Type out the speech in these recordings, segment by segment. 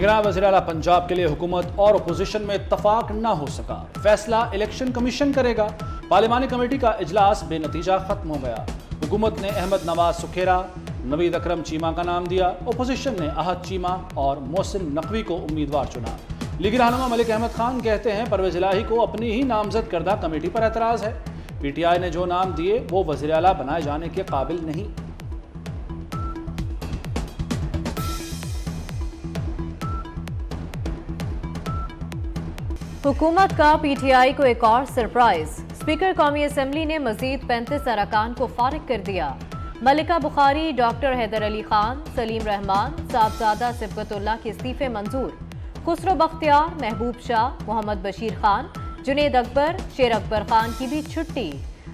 निगरान वज़ीर आला पंजाब के लिए हुकूमत और अपोजिशन में इत्तफाक न हो सका, फैसला इलेक्शन कमीशन करेगा। पार्लिमानी कमेटी का इजलास बेनतीजा खत्म हो गया। हुकूमत ने अहमद नवाज सुखेरा, नवीद अकरम चीमा का नाम दिया। अपोजिशन ने अहद चीमा और मोहसिन नकवी को उम्मीदवार चुना। लीगी रहनुमा मलिक अहमद खान कहते हैं परवेज इलाही को अपनी ही नामजद करदा कमेटी पर एतराज़ है। PTI ने जो नाम दिए वो वज़ीर आला बनाए जाने के काबिल नहीं। हुकूमत का PTI को एक और सरप्राइज। स्पीकर कौमी असम्बली ने मजीद 35 अरकान को फारिग कर दिया। मलिका बुखारी, डॉक्टर हैदर अली खान, सलीम रहमान, साहबजादा सिबगतुल्लाह के इस्तीफे मंजूर। खुसरो बख्तियार, महबूब शाह, मोहम्मद बशीर खान, जुनेद अकबर, शेर अकबर खान की भी छुट्टी।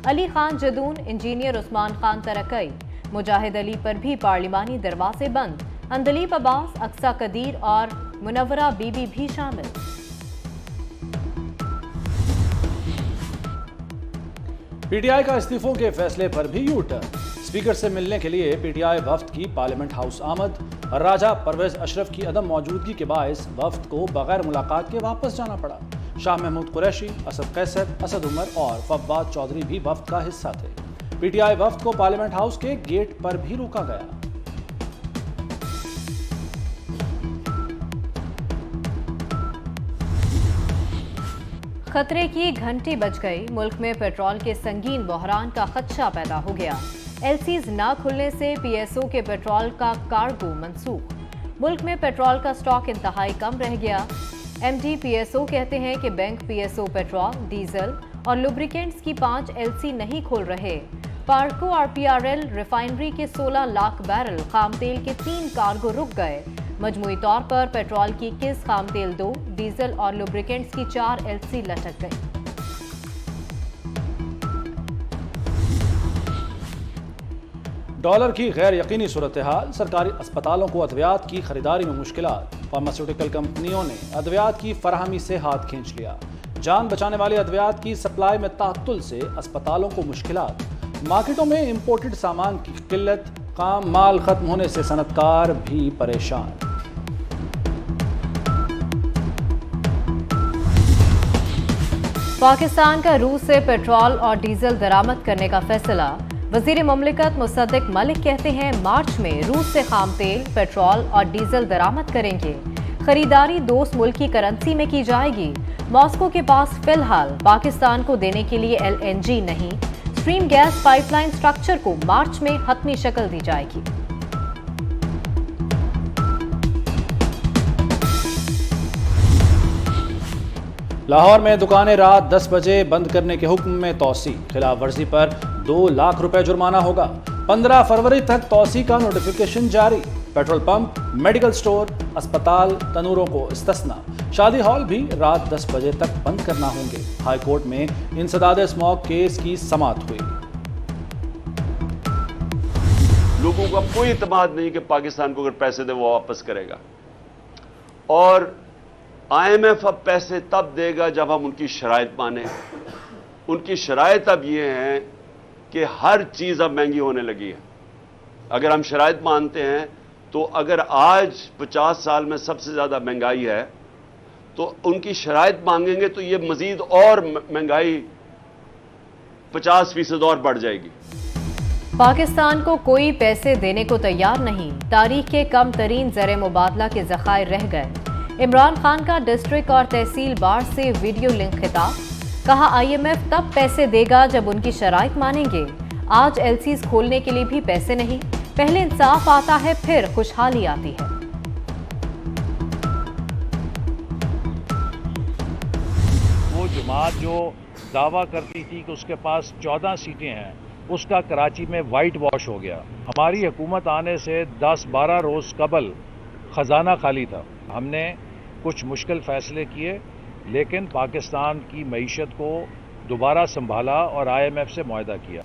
अली खान जदून, इंजीनियर उस्मान खान तरकई, मुजाहिद अली पर भी पार्लिमानी दरवाजे बंद। अंदलीब अब्बास, अक्सा कदीर और मुनव्वरा बीबी भी शामिल। PTI का इस्तीफों के फैसले पर भी यू टर्न। स्पीकर से मिलने के लिए PTI वफ्द की पार्लियामेंट हाउस आमद। राजा परवेज अशरफ की अदम मौजूदगी के बायस वफ्द को बगैर मुलाकात के वापस जाना पड़ा। शाह महमूद कुरैशी, असद कैसर, असद उमर और फव्वाद चौधरी भी वफ्द का हिस्सा थे। PTI वफ्द को पार्लियामेंट हाउस के गेट पर भी रोका गया। खतरे की घंटी बज गई। मुल्क में पेट्रोल के संगीन बहरान का खदशा पैदा हो गया। LCs ना खुलने से PSO के पेट्रोल का कार्गो मंसूख। मुल्क में पेट्रोल का स्टॉक इंतहाई कम रह गया। MD PSO कहते हैं कि बैंक PSO पेट्रोल, डीजल और लुब्रिकेंट्स की 5 LC नहीं खोल रहे। पार्को और PRL रिफाइनरी के 16 लाख बैरल खाम तेल के 3 कार्गो रुक गए। मजमूई तौर पर पेट्रोल की 21 खाम तेल 2, डीजल और लुब्रिकेंट्स की 4 LC लटक गई। डॉलर की गैर यकीनी सूरत हाल, सरकारी अस्पतालों को अद्वियात की खरीदारी में मुश्किलात। फार्मास्यूटिकल कंपनियों ने अद्वियात की फराहमी से हाथ खींच लिया। जान बचाने वाली अद्वियात की सप्लाई में तात्तुल से अस्पतालों को मुश्किलात। मार्केटों में इंपोर्टेड सामान की किल्लत, काम माल खत्म होने से सनतकार भी परेशान। पाकिस्तान का रूस से पेट्रोल और डीजल दरामद करने का फैसला। वजीर मुमलिकत मुसद्दिक मलिक कहते हैं मार्च में रूस से खाम तेल, पेट्रोल और डीजल दरामद करेंगे। खरीदारी दोस्त मुल्क की करेंसी में की जाएगी। मॉस्को के पास फिलहाल पाकिस्तान को देने के लिए LNG नहीं, स्ट्रीम गैस पाइपलाइन स्ट्रक्चर को मार्च में हतमी शक्ल दी जाएगी। लाहौर में दुकानें रात 10 बजे बंद करने के हुक्म में तौसी। खिलाफ वर्जी पर 2 लाख रुपए जुर्माना होगा। 15 फरवरी तक तौसी का नोटिफिकेशन जारी। पेट्रोल पंप, मेडिकल स्टोर, अस्पताल, तनूरों को इस्तिस्ना। शादी हॉल भी रात 10 बजे तक बंद करना होंगे। हाई कोर्ट में इंसदाद स्मॉग केस की समाअत हुई। लोगों का कोई इत्मीनान नहीं कि पाकिस्तान को अगर पैसे दे वो वापस करेगा। और IMF अब पैसे तब देगा जब हम उनकी शराइत माने। उनकी शराइत अब ये हैं कि हर चीज़ अब महंगी होने लगी है। अगर हम शराइत मानते हैं तो अगर आज 50 साल में सबसे ज़्यादा महंगाई है तो उनकी शराइत मांगेंगे तो ये मज़ीद और महंगाई 50% और बढ़ जाएगी। पाकिस्तान को कोई पैसे देने को तैयार नहीं। तारीख के कम तरीन ज़र मुबादला के ज़खायर रह गए। इमरान खान का डिस्ट्रिक्ट और तहसील बार से वीडियो लिंक खिताब। कहा IMF तब पैसे देगा जब उनकी शराइत मानेंगे। आज LCs खोलने के लिए भी पैसे नहीं। पहले इंसाफ आता है फिर खुशहाली आती है। वो जमात जो दावा करती थी कि उसके पास 14 सीटें हैं, उसका कराची में वाइट वॉश हो गया। हमारी हुकूमत आने से 10-12 रोज़ कबल खजाना खाली था। हमने कुछ मुश्किल फैसले किए लेकिन पाकिस्तान की मईशत को दोबारा संभाला और IMF से मुआहदा किया।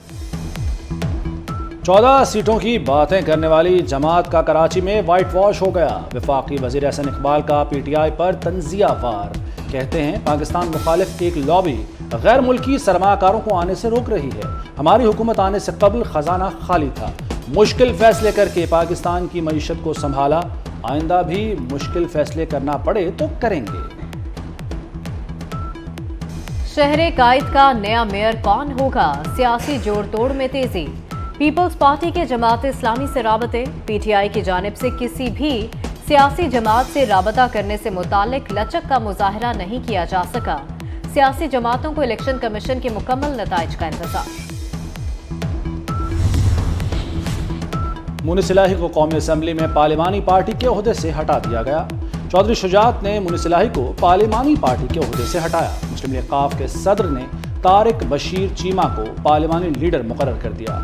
14 सीटों की बातें करने वाली जमात का कराची में वाइट वॉश हो गया। वफाकी वजीर एहसन इकबाल का PTI पर तंजिया वार। कहते हैं पाकिस्तान मुखालिफ एक लॉबी गैर मुल्की सरमाकारों को आने से रोक रही है। हमारी हुकूमत आने से कबल खजाना खाली था। मुश्किल फैसले करके पाकिस्तान की मईशत को संभाला आइंदा भी मुश्किल फैसले करना पड़े तो करेंगे। शहर कायद का नया मेयर कौन होगा? सियासी जोड़ तोड़ में तेजी। पीपल्स पार्टी के जमात इस्लामी से राबते। पीटीआई की जानिब से किसी भी सियासी जमात से राबता करने से मुतालिक लचक का मुजाहरा नहीं किया जा सका। सियासी जमातों को इलेक्शन कमीशन के मुकम्मल नताइज का इंतजार। मुनीस इलाही को कौमी असम्बली में पार्लिमानी पार्टी के ओहदे से हटा दिया गया। चौधरी शुजात ने मुनीस इलाही को पार्लिमानी पार्टी के ओहदे से हटाया। मुस्लिम लीग काफ के सदर ने तारिक बशीर चीमा को पार्लिमानी लीडर मुकर्रर कर दिया।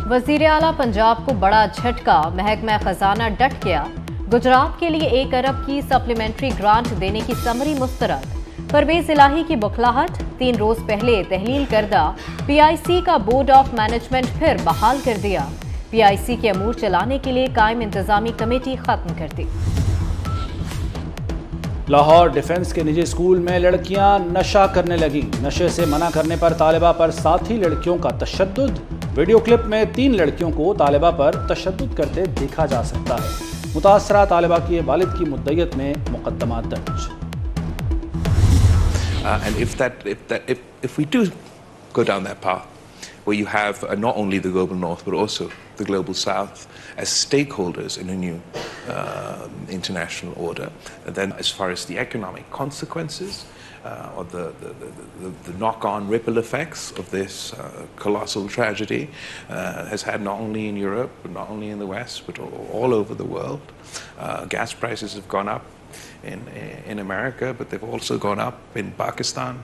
वजीर आला पंजाब को बड़ा झटका। महकमा खजाना डट गया। गुजरात के लिए 1 अरब की सप्लीमेंट्री ग्रांट देने की समरी मुस्तरद। परवेज इलाही की बुखलाहट। 3 रोज पहले तहलील करदा पीआईसी का बोर्ड ऑफ मैनेजमेंट फिर बहाल कर दिया। पीआईसी के अमूर चलाने के लिए कायम इंतजामी कमेटी खत्म कर दी। लाहौर डिफेंस के निजी स्कूल में लड़कियां नशा करने लगी। नशे से मना करने पर तालिबा पर साथी लड़कियों का तशद्दुद। वीडियो क्लिप में 3 लड़कियों को तालिबा पर तशद्दुद करते देखा जा सकता है। मुतासरा तालिबा की वालिद की मुद्दयत में मुकदमा दर्ज। And if we do go down that path, where you have not only the global north but also the global south as stakeholders in a new international order, and then as far as the economic consequences or the knock-on ripple effects of this colossal tragedy has had not only in Europe, but not only in the West, but all over the world. Gas prices have gone up in America, but they've also gone up in Pakistan.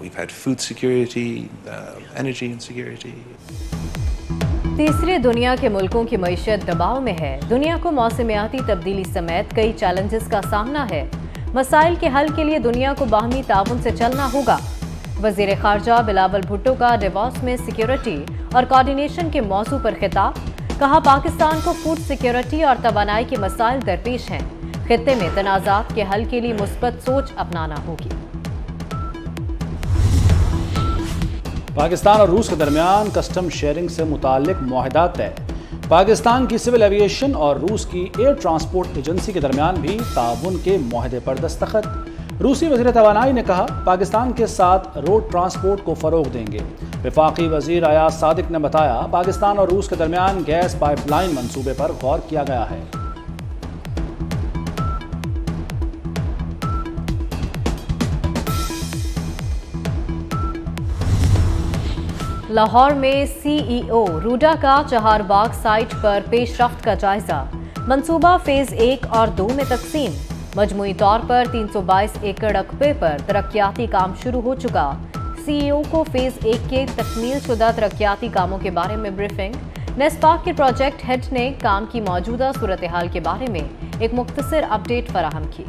We've had food security, energy insecurity. तीसरे दुनिया के मुल्कों की मईशत दबाव में है। दुनिया को मौसमियाती तब्दीली समेत कई चैलेंजेस का सामना है। मसाइल के हल के लिए दुनिया को बाहमी ताउन से चलना होगा। वजीर खारजा बिलावल भुट्टो का डिवोर्स में सिक्योरिटी और कोऑर्डिनेशन के मौजू पर खिताब। कहा, पाकिस्तान को फूड सिक्योरिटी और तवानाई के मसाइल दरपेश हैं। खित्ते में तनाज़ात के हल के लिए मुस्बत सोच अपनाना होगी। पाकिस्तान और रूस के दरमियान कस्टम शेयरिंग से मुताल्लिक मुआहदा तय। पाकिस्तान की सिविल एविएशन और रूस की एयर ट्रांसपोर्ट एजेंसी के दरमियान भी ताउन के मुआहदे पर दस्तखत। रूसी वज़ीर तवानाई ने कहा, पाकिस्तान के साथ रोड ट्रांसपोर्ट को फ़रोग़ देंगे। वफाकी वज़ीर अयाज सादिक ने बताया, पाकिस्तान और रूस के दरमियान गैस पाइपलाइन मंसूबे पर गौर किया गया है। लाहौर में सीईओ रूडा का चहारबाग साइट पर पेशरफ्त का जायजा। मंसूबा फेज 1 और 2 में तकसीम। मजमूई तौर पर 322 एकड़ रकबे पर तरक्याती काम शुरू हो चुका। सीईओ को फेज 1 के तकमील शुदा तरक्याती कामों के बारे में ब्रीफिंग। नेस्पाक के प्रोजेक्ट हेड ने काम की मौजूदा सूरत हाल के बारे में एक मुख्तसर अपडेट फराहम की।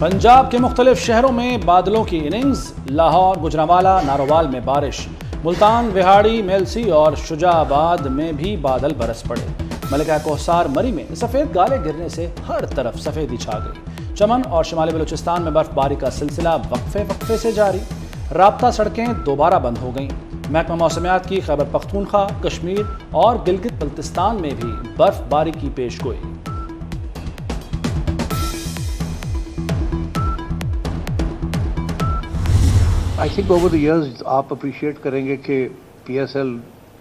पंजाब के मुख्तलिफ शहरों में बादलों की इनिंग्स। लाहौर, गुजरांवाला, नारोवाल में बारिश। मुल्तान, विहाड़ी, मेलसी और शुजाबाद में भी बादल बरस पड़े। मलिका कोहसार मरी में सफ़ेद गाले गिरने से हर तरफ सफ़ेदी छा गई। चमन और शिमाली बलूचिस्तान में बर्फबारी का सिलसिला वक्फे से जारी। राब्ता सड़कें दोबारा बंद हो गईं। महकमा मौसमियात की खैबर पख्तूनख्वा, कश्मीर और गिलगित बल्तिस्तान में भी बर्फबारी की पेशगोई। I think over the years आप अप्रिशिएट करेंगे कि PSL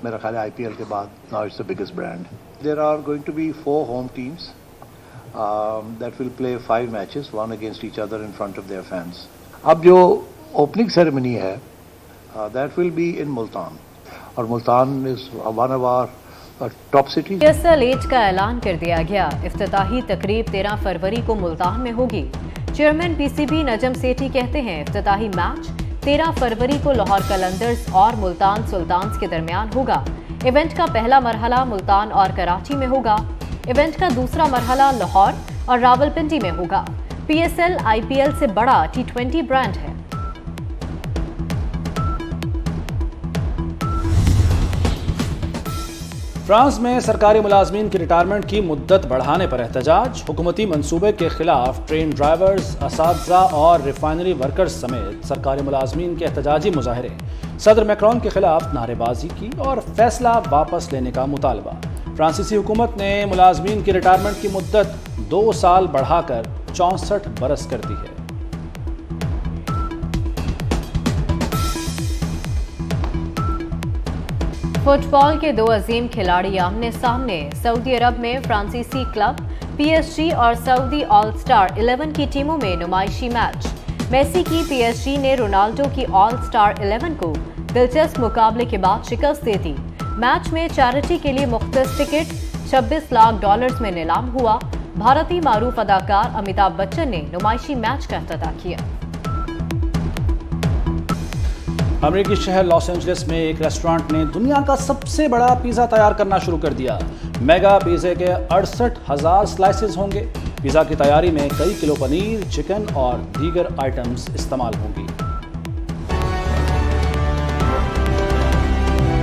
मेरा ख्याल है IPL के बाद now it's the biggest brand. There are going to be 4 home teams that will play 5 matches, one against each other in front of their fans. अब जो ओपनिंग सेरेमनी है that will be in Multan, और Multan is one of our top cities. PSL 8 का ऐलान कर दिया गया। इफ्तिताही तकरीब 13 फरवरी को मुल्तान में होगी। चेयरमैन PCB नजम सेठी कहते हैं, इफ्तिताही मैच 13 फरवरी को लाहौर कलंदर्स और मुल्तान सुल्तान्स के दरमियान होगा। इवेंट का पहला मरहला मुल्तान और कराची में होगा। इवेंट का दूसरा मरहला लाहौर और रावलपिंडी में होगा। PSL IPL से बड़ा T20 ब्रांड है। फ्रांस में सरकारी मुलाजमीन की रिटायरमेंट की मुद्दत बढ़ाने पर एहतजाज। हुकूमती मंसूबे के खिलाफ ट्रेन ड्राइवर्स, असातिज़ा और रिफाइनरी वर्कर्स समेत सरकारी मुलाजमीन के एहतजाजी मुजाहरे। सदर मैक्रोन के खिलाफ नारेबाजी की और फैसला वापस लेने का मुतालबा। फ्रांसीसी हुकूमत ने मुलाजमीन की रिटायरमेंट की मुद्दत 2 साल बढ़ाकर 64 बरस कर दी है। फुटबॉल के 2 अजीम खिलाड़ी आमने सामने। सऊदी अरब में फ्रांसीसी क्लब PSG और सऊदी ऑल स्टार 11 की टीमों में नुमाइशी मैच। मेसी की PSG ने रोनाल्डो की ऑल स्टार 11 को दिलचस्प मुकाबले के बाद शिकस्त दे दी। मैच में चैरिटी के लिए मुख्तलिफ टिकट $26 लाख में नीलाम हुआ। भारतीय मारूफ अदाकार अमिताभ बच्चन ने नुमाइशी मैच का इफ्तिताह किया। अमेरिकी शहर लॉस एंजलिस में एक रेस्टोरेंट ने दुनिया का सबसे बड़ा पिज़्ज़ा तैयार करना शुरू कर दिया। मेगा पिज़्ज़े के 68,000 स्लाइसेस होंगे। पिज़्ज़ा की तैयारी में कई किलो पनीर, चिकन और दीगर आइटम्स इस्तेमाल होंगी।